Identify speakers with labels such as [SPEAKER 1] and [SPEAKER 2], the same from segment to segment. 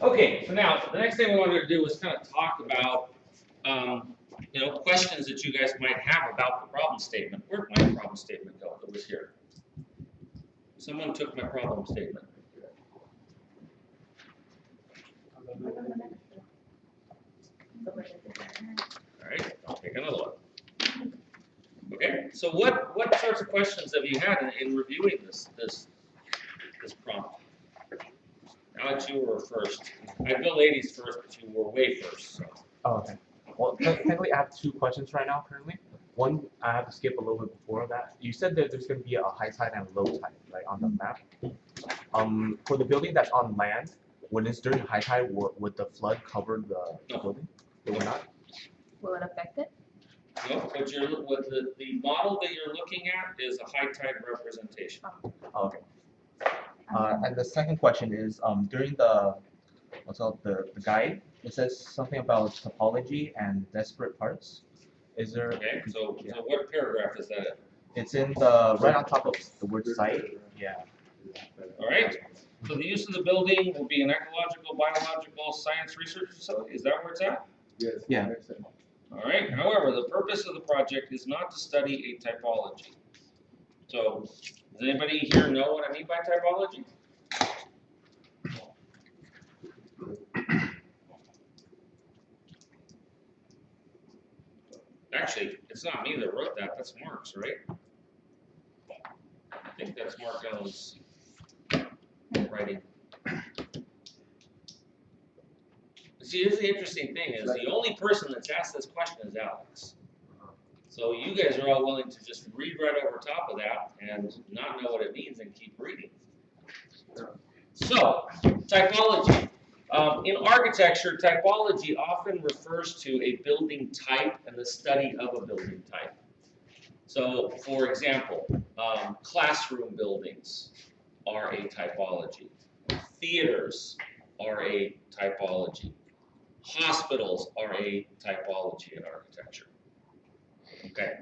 [SPEAKER 1] Okay, so now the next thing we wanted to do was kind of talk about, questions that you guys might have about the problem statement. Where'd my problem statement go? It was here. Someone took my problem statement. All right, I'll take another one. Okay, so what sorts of questions have you had in reviewing this prompt? Alex, you were first. I'd go ladies first, but you were way first. So.
[SPEAKER 2] Oh, okay. Well, technically, I have 2 questions right now currently. One, I have to skip a little bit before that. You said that there's going to be a high tide and low tide, right, on the map. For the building that's on land, when it's during high tide, would the flood cover the building? It will not?
[SPEAKER 3] Will it affect it?
[SPEAKER 1] No, what the model that you're looking at is a high tide representation.
[SPEAKER 2] Oh, okay. And the second question is, during the guide, it says something about topology and desperate parts. Is there?
[SPEAKER 1] Okay, so what paragraph is that in?
[SPEAKER 2] It's in the right on top of the word site. Yeah.
[SPEAKER 1] All right. So the use of the building will be an ecological, biological, science research facility. Is that where it's at?
[SPEAKER 2] Yes. Yeah.
[SPEAKER 1] All right. However, the purpose of the project is not to study a typology. So, does anybody here know what I mean by typology? Actually, it's not me that wrote that. That's Mark's, right? I think that's Mark Allen's writing. See, here's the interesting thing is the only person that's asked this question is Alex. So you guys are all willing to just read right over top of that and not know what it means and keep reading. So, typology. In architecture, typology often refers to a building type and the study of a building type. So, for example, classroom buildings are a typology. Theaters are a typology. Hospitals are a typology in architecture. Okay,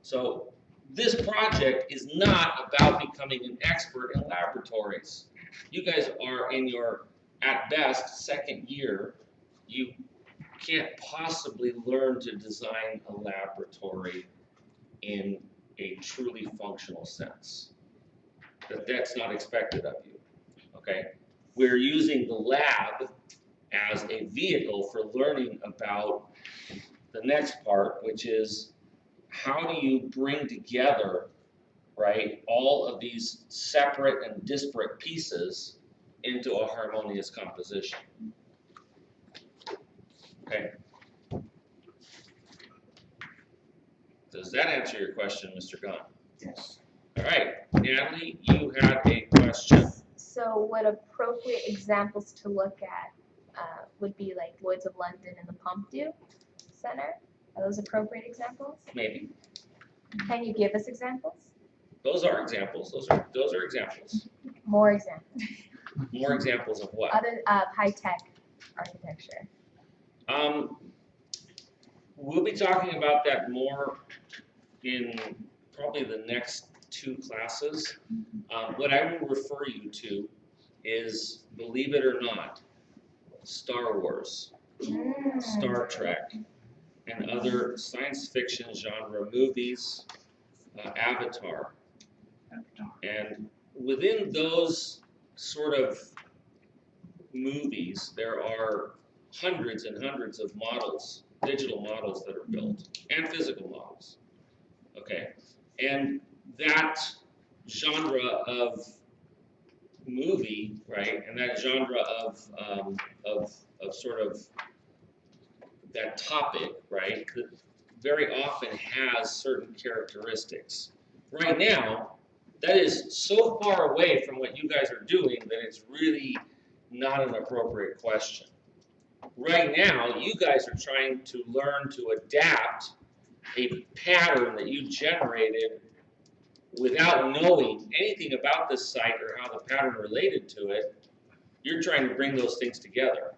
[SPEAKER 1] so this project is not about becoming an expert in laboratories. You guys are in your, at best, second year. You can't possibly learn to design a laboratory in a truly functional sense. That's not expected of you, okay? We're using the lab as a vehicle for learning about the next part, which is how do you bring together, right, all of these separate and disparate pieces into a harmonious composition. Okay. Does that answer your question, Mr. Gunn?
[SPEAKER 2] Yes.
[SPEAKER 1] All right, Natalie, you had a question.
[SPEAKER 3] So what appropriate examples to look at would be like Lloyd's of London and the Pompidou Center? Are those appropriate examples?
[SPEAKER 1] Maybe.
[SPEAKER 3] Can you give us examples?
[SPEAKER 1] Those are examples. Those are examples.
[SPEAKER 3] More examples.
[SPEAKER 1] More examples of what?
[SPEAKER 3] Other high-tech architecture.
[SPEAKER 1] We'll be talking about that more in probably the next 2 classes. What I will refer you to is, believe it or not, Star Wars, Star Trek, and other science fiction genre movies, Avatar. And within those sort of movies, there are hundreds and hundreds of models, digital models that are built, and physical models. Okay, and that genre of movie, right, and that genre of sort of that topic, right, that very often has certain characteristics. Right now, that is so far away from what you guys are doing that it's really not an appropriate question. Right now, you guys are trying to learn to adapt a pattern that you generated without knowing anything about this site or how the pattern related to it. You're trying to bring those things together.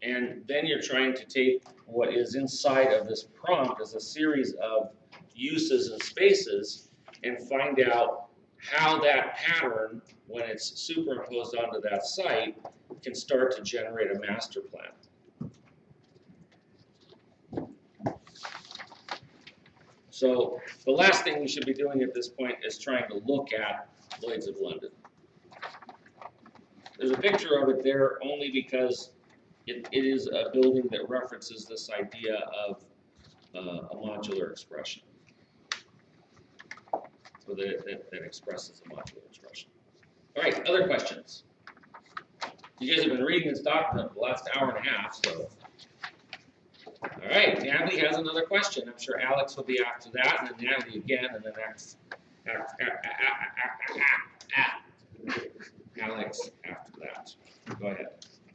[SPEAKER 1] And then you're trying to take what is inside of this prompt as a series of uses and spaces and find out how that pattern, when it's superimposed onto that site, can start to generate a master plan. So the last thing we should be doing at this point is trying to look at Lloyd's of London. There's a picture of it there only because it is a building that references this idea of a modular expression. So that expresses a modular expression. All right, other questions? You guys have been reading this document for the last hour and a half, so. All right, Natalie has another question. I'm sure Alex will be after that, and then Natalie again, and then Alex after that. Go ahead.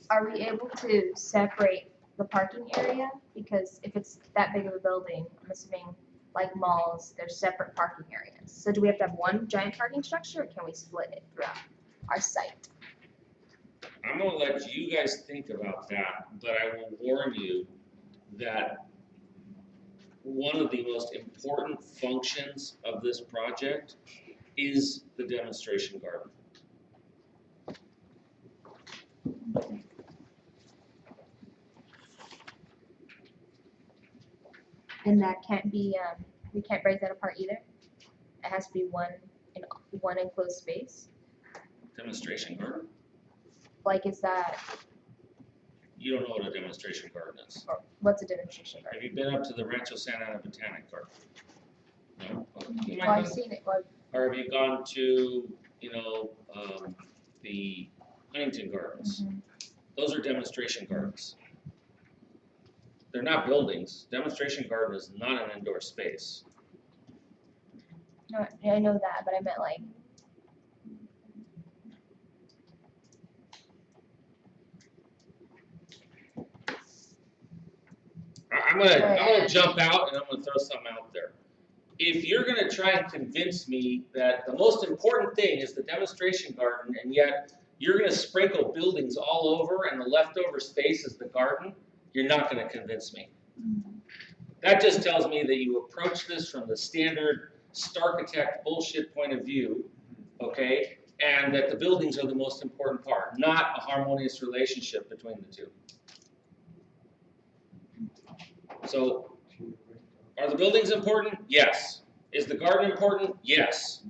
[SPEAKER 3] Are we able to separate the parking area? Because if it's that big of a building, I'm assuming like malls, there's separate parking areas. So do we have to have one giant parking structure, or can we split it throughout our site?
[SPEAKER 1] I'm gonna let you guys think about that, but I will warn you that one of the most important functions of this project is the demonstration garden.
[SPEAKER 3] And that can't be, we can't break that apart either? It has to be one enclosed space?
[SPEAKER 1] Demonstration garden?
[SPEAKER 3] Like, is that,
[SPEAKER 1] You don't know what a demonstration garden is.
[SPEAKER 3] or what's a demonstration garden?
[SPEAKER 1] Have you been up to the Rancho Santa Ana Botanic Garden? No? You might
[SPEAKER 3] Well, I've
[SPEAKER 1] have.
[SPEAKER 3] seen it, well,
[SPEAKER 1] Or have you gone to, the Huntington Gardens? Those are demonstration gardens. They're not buildings. Demonstration garden is not an indoor space.
[SPEAKER 3] no, I know that, but I meant like,
[SPEAKER 1] I'm gonna jump out and I'm gonna throw something out there. If you're gonna try and convince me that the most important thing is the demonstration garden, and yet you're gonna sprinkle buildings all over and the leftover space is the garden, you're not gonna convince me. That just tells me that you approach this from the standard Starkitect bullshit point of view, okay? And that the buildings are the most important part, not a harmonious relationship between the two. So, are the buildings important? Yes. Is the garden important? Yes.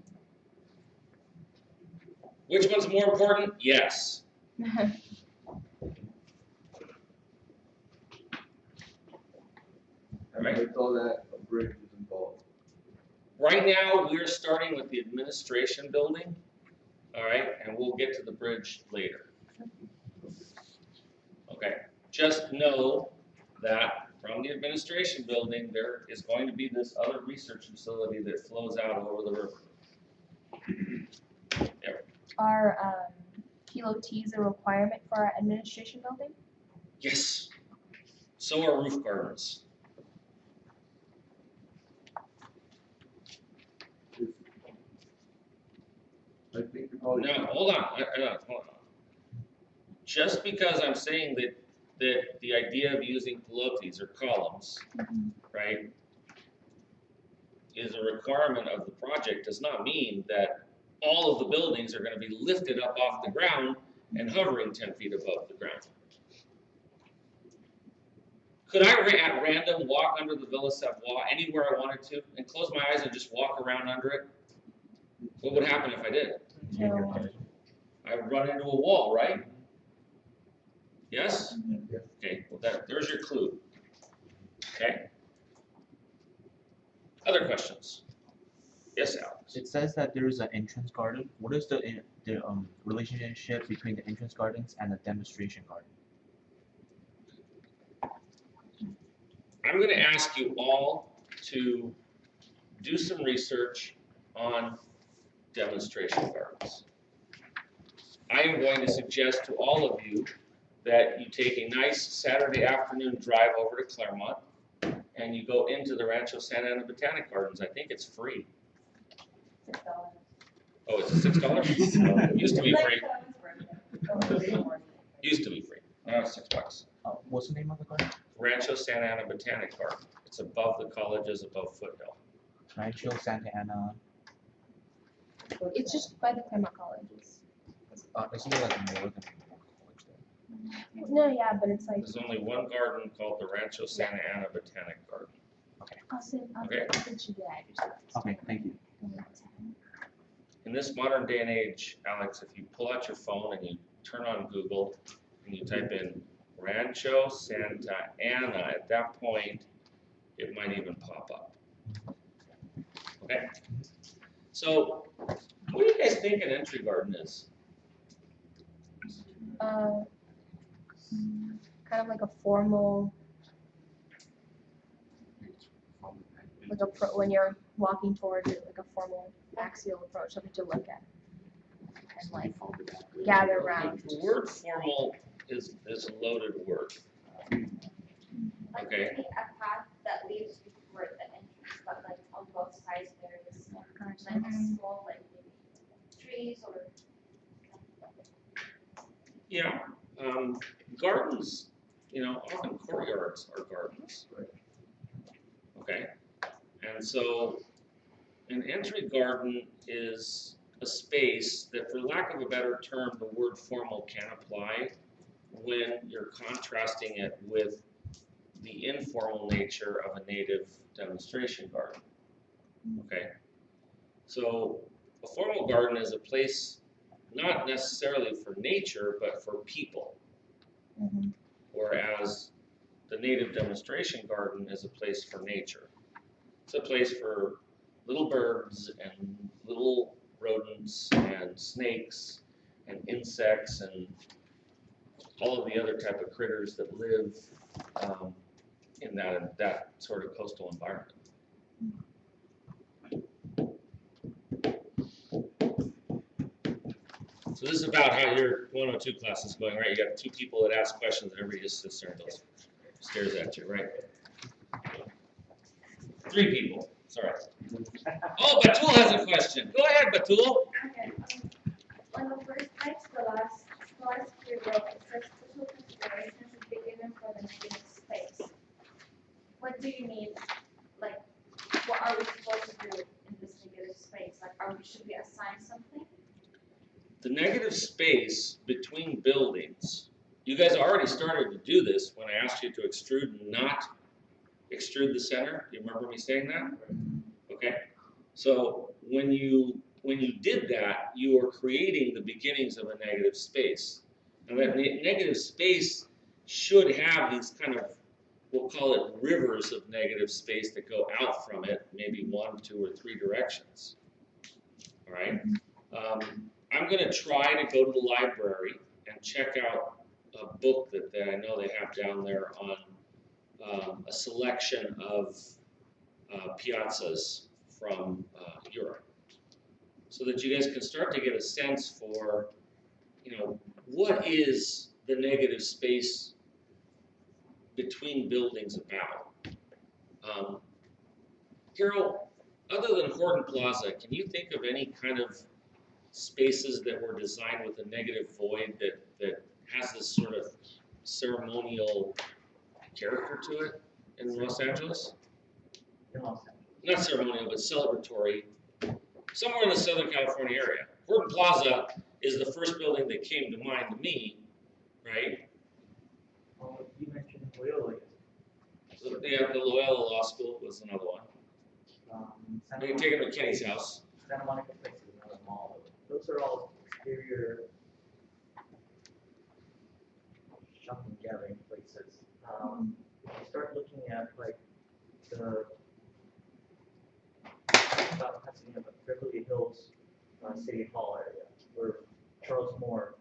[SPEAKER 1] Which one's more important? Yes.
[SPEAKER 4] And with all that, a bridge is involved.
[SPEAKER 1] Right now, we're starting with the administration building, all right, and we'll get to the bridge later. Okay, just know that from the administration building, there is going to be this other research facility that flows out over the river.
[SPEAKER 3] Are kilo T's a requirement for our administration building?
[SPEAKER 1] Yes, so are roof gardens.
[SPEAKER 4] I think you're probably.
[SPEAKER 1] Now, hold on. Just because I'm saying that the idea of using pilotis or columns, right, is a requirement of the project does not mean that all of the buildings are going to be lifted up off the ground and hovering 10 feet above the ground. Could I at random walk under the Villa Savoie anywhere I wanted to and close my eyes and just walk around under it? What would happen if I did?
[SPEAKER 3] No.
[SPEAKER 1] I would run into a wall, right? Yes?
[SPEAKER 4] Yes.
[SPEAKER 1] Okay, well there's your clue. Okay? Other questions? Yes, Alex?
[SPEAKER 2] It says that there is an entrance garden. What is the relationship between the entrance gardens and the demonstration garden?
[SPEAKER 1] I'm going to ask you all to do some research on demonstration gardens. I am going to suggest to all of you that you take a nice Saturday afternoon drive over to Claremont and you go into the Rancho Santa Ana Botanic Gardens. I think it's free.
[SPEAKER 3] $6.
[SPEAKER 1] Oh, it's $6? It used to be free. Used to be free. Now it's $6.
[SPEAKER 2] What's the name of the garden?
[SPEAKER 1] Rancho Santa Ana Botanic Garden. It's above the colleges, above Foothill.
[SPEAKER 2] Rancho Santa Ana.
[SPEAKER 3] It's just by the Claremont colleges.
[SPEAKER 2] Isn't there like more than one college there?
[SPEAKER 3] No, yeah, but it's like.
[SPEAKER 1] There's only one garden called the Rancho Santa Ana Botanic Garden.
[SPEAKER 3] I'll send
[SPEAKER 1] Okay.
[SPEAKER 3] you the address.
[SPEAKER 2] Okay, thank you.
[SPEAKER 1] In this modern day and age, Alex, if you pull out your phone and you turn on Google and you type in Rancho Santa Ana, at that point, it might even pop up. Okay? So, what do you guys think an entry garden is?
[SPEAKER 3] Kind of like a formal, like when you're walking towards it, like a formal axial approach, something to look at. And like gather around.
[SPEAKER 1] The word formal is a loaded word.
[SPEAKER 5] Like
[SPEAKER 1] Okay.
[SPEAKER 5] maybe a path that leads toward the entrance, but like on both sides there is like small like maybe trees or.
[SPEAKER 1] Yeah, gardens, often courtyards are gardens. Okay, and so an entry garden is a space that, for lack of a better term, the word formal can apply when you're contrasting it with the informal nature of a native demonstration garden. Okay, so a formal garden is a place not necessarily for nature, but for people.
[SPEAKER 3] Mm-hmm.
[SPEAKER 1] Whereas the native demonstration garden is a place for nature. It's a place for little birds and little rodents and snakes and insects and all of the other type of critters that live in that sort of coastal environment. So this is about how your 102 class is going, right? You got two people that ask questions and everybody just sits there and goes, stares at you, right? 3 people, sorry. Oh, Batul has a question. Go ahead, Batul.
[SPEAKER 5] Okay. On the first page, the last few rows, it says social considerations should be given for the negative space. What do you mean? Like, what are we supposed to do in this negative space? Like, should we assign something?
[SPEAKER 1] The negative space between buildings, you guys already started to do this when I asked you to extrude and not extrude the center. Do you remember me saying that? Okay. So when you did that, you were creating the beginnings of a negative space. And that negative space should have these kind of, we'll call it rivers of negative space that go out from it, maybe 1, 2, or 3 directions. All right. I'm going to try to go to the library and check out a book that I know they have down there on a selection of piazzas from Europe, so that you guys can start to get a sense for, what is the negative space between buildings about. Carol, other than Horton Plaza, can you think of any kind of spaces that were designed with a negative void that has this sort of ceremonial character to it in Los Angeles? Not ceremonial, but celebratory. Somewhere in the Southern California area. Horton Plaza is the first building that came to mind to me, right?
[SPEAKER 6] You mentioned Loyola.
[SPEAKER 1] Yeah, the Loyola Law School was another one.
[SPEAKER 6] Santa
[SPEAKER 1] You can take them to Kenny's house.
[SPEAKER 6] Santa Monica Place is another mall. Those are all exterior shopping gathering places. You start looking at like the about Pasadena, but Beverly Hills City Hall area, where Charles Moore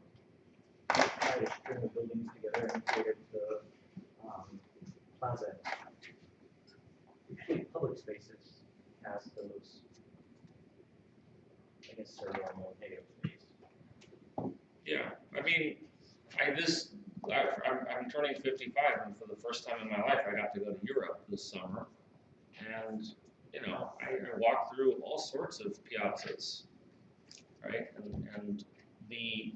[SPEAKER 6] tried to string the buildings together and created the plaza. Usually public spaces has those, I guess, ceremonial negative space.
[SPEAKER 1] Yeah, I mean, I'm turning 55, and for the first time in my life, I got to go to Europe this summer, and I walked through all sorts of piazzas, right? And the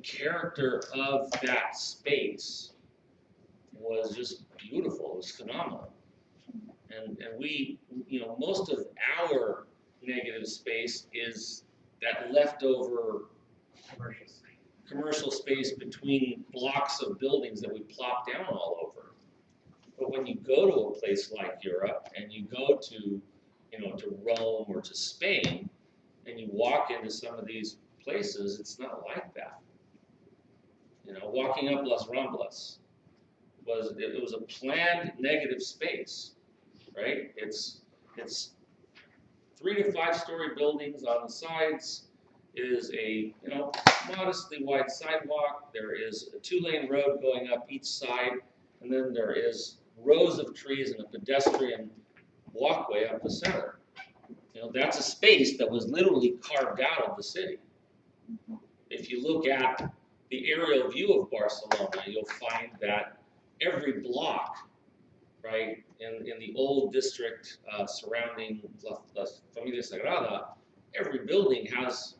[SPEAKER 1] character of that space was just beautiful. It was phenomenal. And we, most of our negative space is that leftover commercial space between blocks of buildings that we plop down all over. But when you go to a place like Europe and you go to, to Rome or to Spain, and you walk into some of these places, it's not like that. Walking up Las Ramblas it was a planned negative space, right? It's 3 to 5 story buildings on the sides. It is a modestly wide sidewalk. There is a 2-lane road going up each side, and then there is rows of trees and a pedestrian walkway up the center. That's a space that was literally carved out of the city. If you look at the aerial view of Barcelona, you'll find that every block, right, in the old district surrounding La Familia Sagrada, every building has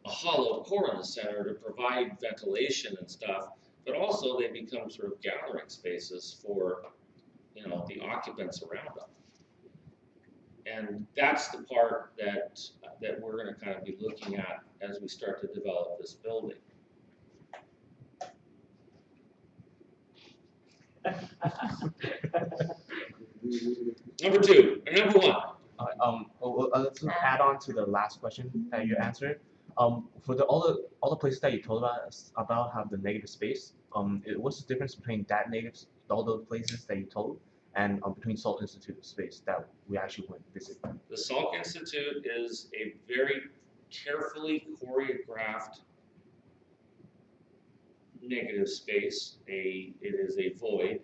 [SPEAKER 1] a hollow core in the center to provide ventilation and stuff, but also they become sort of gathering spaces for, the occupants around them. And that's the part that we're going to kind of be looking at as we start to develop this building. Number 2, or number 1.
[SPEAKER 2] Let's add on to the last question that you answered. For all the places that you told us about have the negative space. What's the difference between that all those places that you told, and between Salk Institute space that we actually went visit?
[SPEAKER 1] The Salk Institute is a very carefully choreographed negative space. It is a void.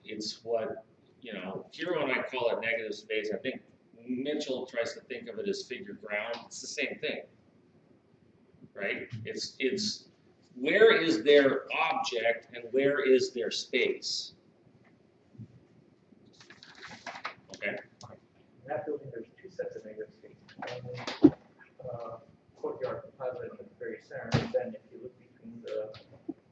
[SPEAKER 1] It's what, Hiro and I call it negative space. I think Mitchell tries to think of it as figure ground. It's the same thing, right? It's where is their object and where is their space? Okay.
[SPEAKER 6] In that building, there's 2 sets of negative space. One courtyard plaza in the very center, and then if you look between the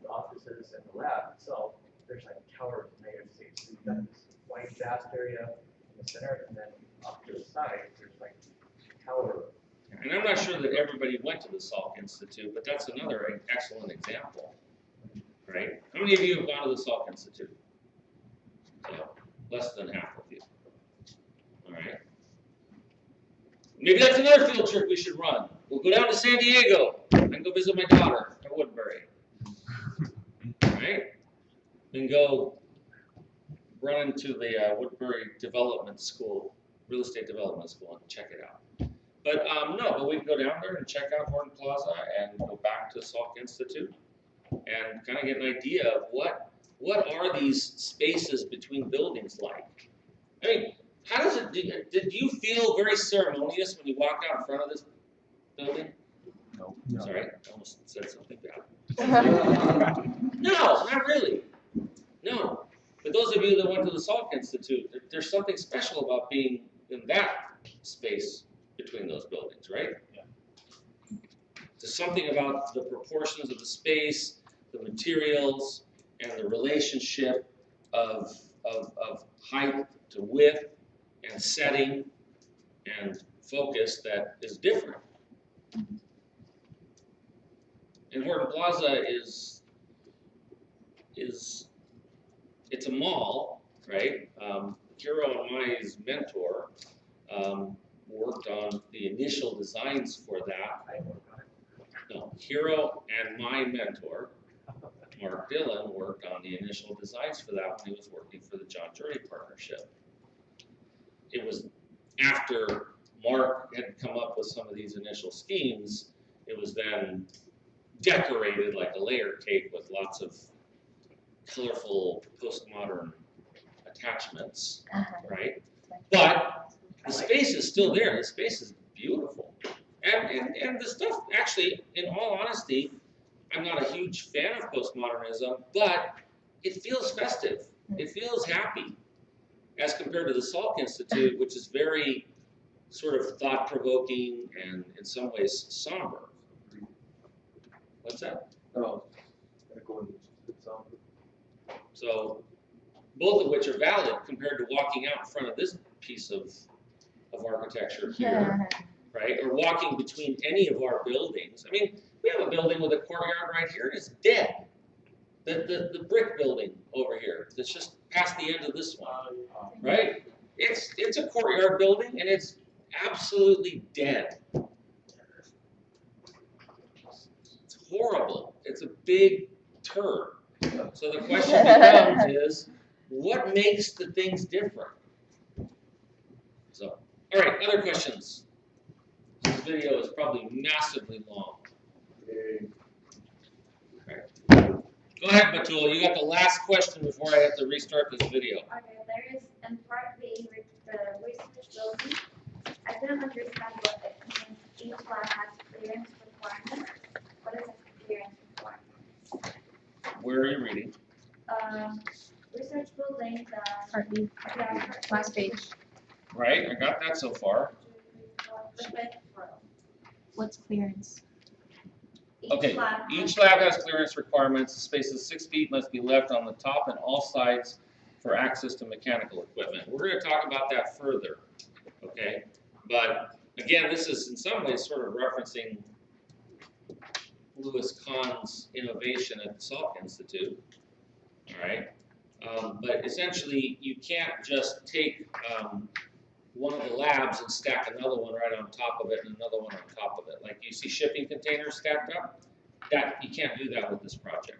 [SPEAKER 6] offices and the lab itself, there's like towers of negative space. So you've got this white vast area in the center, and then off to the side, there's like tower.
[SPEAKER 1] And I'm not sure that everybody went to the Salk Institute, but that's another excellent example, right? How many of you have gone to the Salk Institute? So, less than half of you. All right. Maybe that's another field trip we should run. We'll go down to San Diego and go visit my daughter at Woodbury. All right? We can go run into the Woodbury Development School, Real Estate Development School, and check it out. But but we can go down there and check out Horton Plaza and go back to Salk Institute and kind of get an idea of what are these spaces between buildings like. I mean, how does it? Did you feel very ceremonious when you walked out in front of this building?
[SPEAKER 2] No.
[SPEAKER 1] Sorry, I almost said something bad. No, not really. No. But those of you that went to the Salk Institute, there's something special about being in that space between those buildings, right?
[SPEAKER 2] Yeah.
[SPEAKER 1] There's something about the proportions of the space, the materials, and the relationship of height to width and setting and focus that is different. And Horton Plaza is it's a mall, right? Hiro and Mai's mentor worked on the initial designs for that. No, Hiro and my mentor, Mark Dillon, worked on the initial designs for that when he was working for the John Journey Partnership. It was after Mark had come up with some of these initial schemes, it was then decorated like a layer cake with lots of colorful postmodern attachments, right? But the space is still there. The space is beautiful. And the stuff, actually, in all honesty, I'm not a huge fan of postmodernism, but it feels festive. It feels happy as compared to the Salk Institute, which is very sort of thought-provoking and in some ways somber. What's that?
[SPEAKER 4] Oh, going to somber.
[SPEAKER 1] So both of which are valid compared to walking out in front of this piece of architecture here, right? Or walking between any of our buildings. I mean, We have a building with a courtyard right here, and it's dead. The brick building over here, that's just past the end of this one, right? It's a courtyard building, and it's absolutely dead. It's horrible. It's a big turd. So the question becomes is, what makes the things different? So, all right, other questions? This video is probably massively long. Go ahead, Batul. You got the last question before I have to restart this video.
[SPEAKER 5] Okay, there is in part B, the research building. I didn't understand what it means. Each lab has clearance requirements. What is a clearance requirement?
[SPEAKER 1] Where are you reading?
[SPEAKER 5] Research building, the.
[SPEAKER 3] Part B,
[SPEAKER 5] Yeah.
[SPEAKER 3] last page.
[SPEAKER 1] Right, I got that so far.
[SPEAKER 5] The fifth row.
[SPEAKER 3] What's clearance?
[SPEAKER 1] Okay, each lab has clearance requirements. The space of 6 feet must be left on the top and all sides for access to mechanical equipment. We're going to talk about that further, okay? But again, this is in some ways sort of referencing Louis Kahn's innovation at the Salk Institute, all right? But essentially, you can't just take one of the labs and stack another one right on top of it and another one on top of it. Like you see shipping containers stacked up, that you can't do that with this project.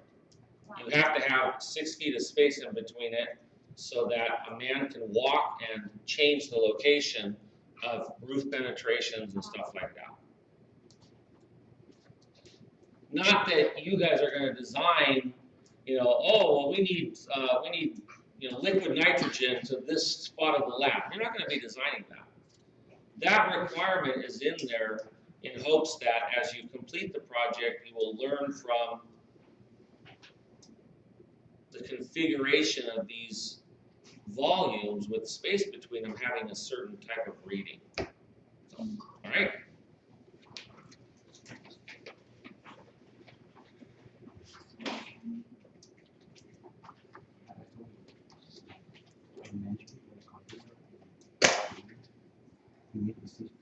[SPEAKER 1] You have to have 6 feet of space in between it so that a man can walk and change the location of roof penetrations and stuff like that. Not that you guys are going to design, oh, well, we need liquid nitrogen to this spot of the lab. You're not going to be designing that. That requirement is in there in hopes that as you complete the project, you will learn from the configuration of these volumes with space between them having a certain type of reading. So, all right?
[SPEAKER 2] You make decisions.